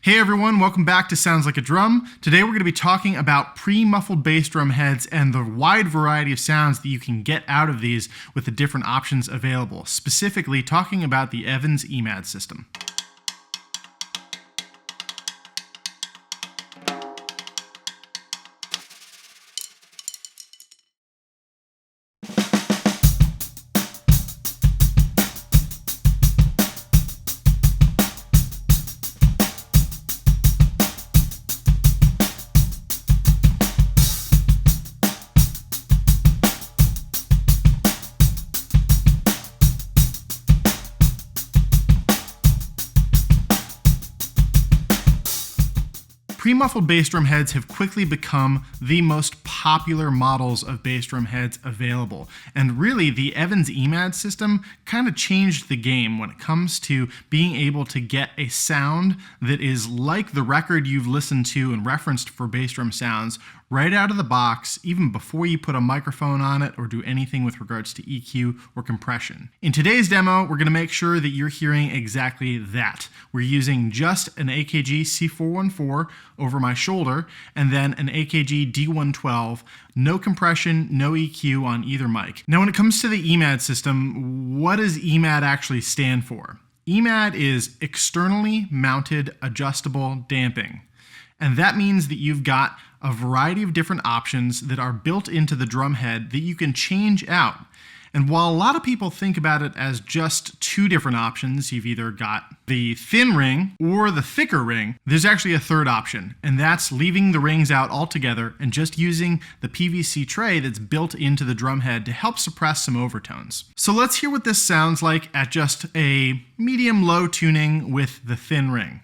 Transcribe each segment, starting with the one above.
Hey everyone, welcome back to Sounds Like a Drum. Today we're going to be talking about pre-muffled bass drum heads and the wide variety of sounds that you can get out of these with the different options available, specifically talking about the Evans EMAD system. Pre-muffled bass drum heads have quickly become the most popular models of bass drum heads available. And really, the Evans EMAD system kind of changed the game when it comes to being able to get a sound that is like the record you've listened to and referenced for bass drum sounds right out of the box, even before you put a microphone on it or do anything with regards to EQ or compression. In today's demo, we're going to make sure that you're hearing exactly that. We're using just an AKG C414 over my shoulder and then an AKG D112, no compression, no EQ on either mic. Now when it comes to the EMAD system, what does EMAD actually stand for? EMAD is externally mounted adjustable damping. And that means that you've got a variety of different options that are built into the drum head that you can change out. And while a lot of people think about it as just two different options, you've either got the thin ring or the thicker ring, there's actually a third option, and that's leaving the rings out altogether and just using the PVC tray that's built into the drum head to help suppress some overtones. So let's hear what this sounds like at just a medium-low tuning with the thin ring.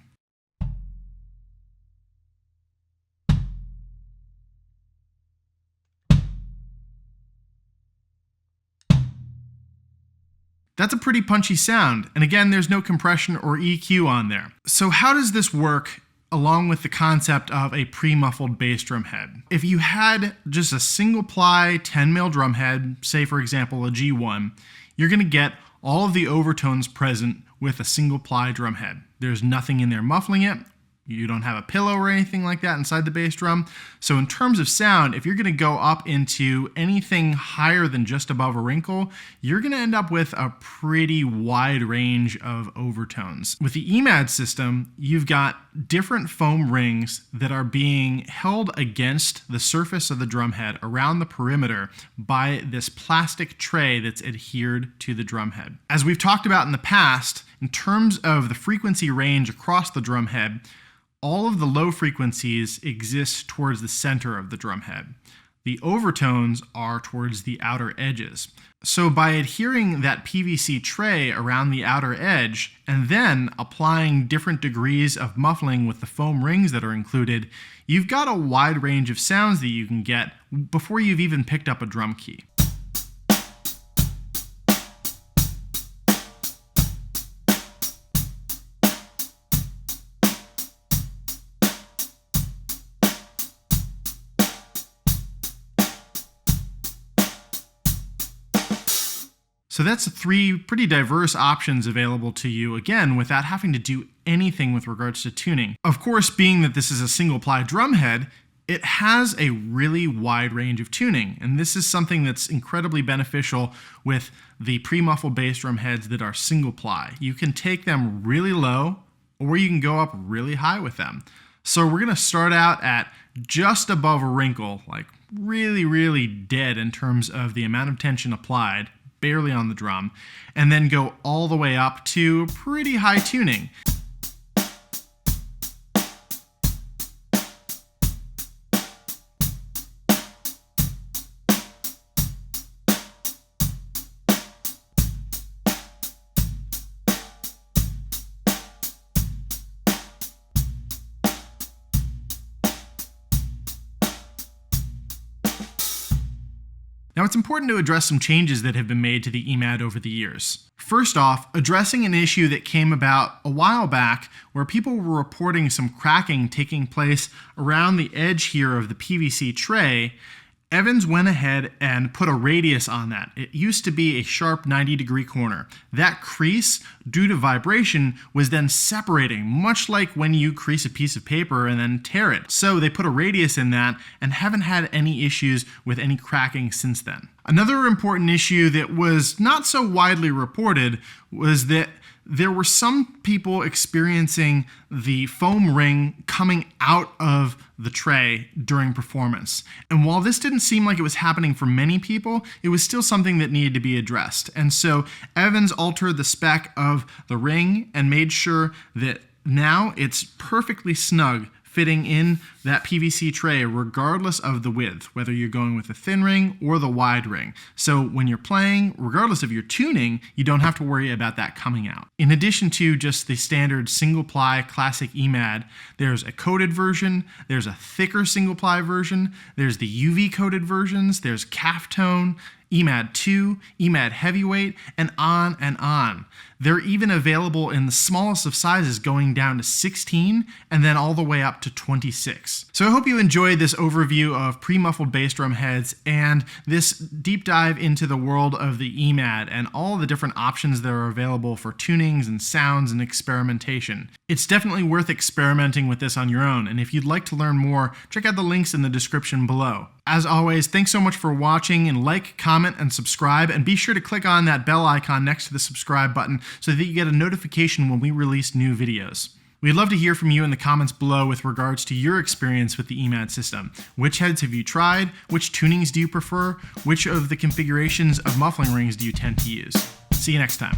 That's a pretty punchy sound, and again, there's no compression or EQ on there. So how does this work along with the concept of a pre-muffled bass drum head? If you had just a single ply 10mm drum head, say for example a G1, you're going to get all of the overtones present with a single ply drum head. There's nothing in there muffling it. You don't have a pillow or anything like that inside the bass drum. So in terms of sound, if you're going to go up into anything higher than just above a wrinkle, you're going to end up with a pretty wide range of overtones. With the EMAD system, you've got different foam rings that are being held against the surface of the drum head around the perimeter by this plastic tray that's adhered to the drum head. As we've talked about in the past, in terms of the frequency range across the drum head, all of the low frequencies exist towards the center of the drum head. The overtones are towards the outer edges. So by adhering that PVC tray around the outer edge and then applying different degrees of muffling with the foam rings that are included, you've got a wide range of sounds that you can get before you've even picked up a drum key. So that's three pretty diverse options available to you, again, without having to do anything with regards to tuning. Of course, being that this is a single ply drum head, it has a really wide range of tuning, and this is something that's incredibly beneficial with the pre-muffled bass drum heads that are single ply. You can take them really low, or you can go up really high with them. So we're gonna start out at just above a wrinkle, like really, really dead in terms of the amount of tension applied, barely on the drum, and then go all the way up to pretty high tuning. Now it's important to address some changes that have been made to the EMAD over the years. First off, addressing an issue that came about a while back where people were reporting some cracking taking place around the edge here of the PVC tray, Evans went ahead and put a radius on that. It used to be a sharp 90-degree corner. That crease, due to vibration, was then separating, much like when you crease a piece of paper and then tear it. So they put a radius in that and haven't had any issues with any cracking since then. Another important issue that was not so widely reported was that there were some people experiencing the foam ring coming out of the tray during performance. And while this didn't seem like it was happening for many people, it was still something that needed to be addressed. And so Evans altered the spec of the ring and made sure that now it's perfectly snug fitting in that PVC tray regardless of the width, whether you're going with the thin ring or the wide ring. So when you're playing, regardless of your tuning, you don't have to worry about that coming out. In addition to just the standard single ply classic EMAD, there's a coated version, there's a thicker single ply version, there's the UV coated versions, there's calf tone, EMAD 2, EMAD heavyweight, and on and on. They're even available in the smallest of sizes going down to 16 and then all the way up to 26. So I hope you enjoyed this overview of pre-muffled bass drum heads and this deep dive into the world of the EMAD and all the different options that are available for tunings and sounds and experimentation. It's definitely worth experimenting with this on your own, and if you'd like to learn more, check out the links in the description below. As always, thanks so much for watching, and like, comment, and subscribe, and be sure to click on that bell icon next to the subscribe button so that you get a notification when we release new videos. We'd love to hear from you in the comments below with regards to your experience with the EMAD system. Which heads have you tried? Which tunings do you prefer? Which of the configurations of muffling rings do you tend to use? See you next time.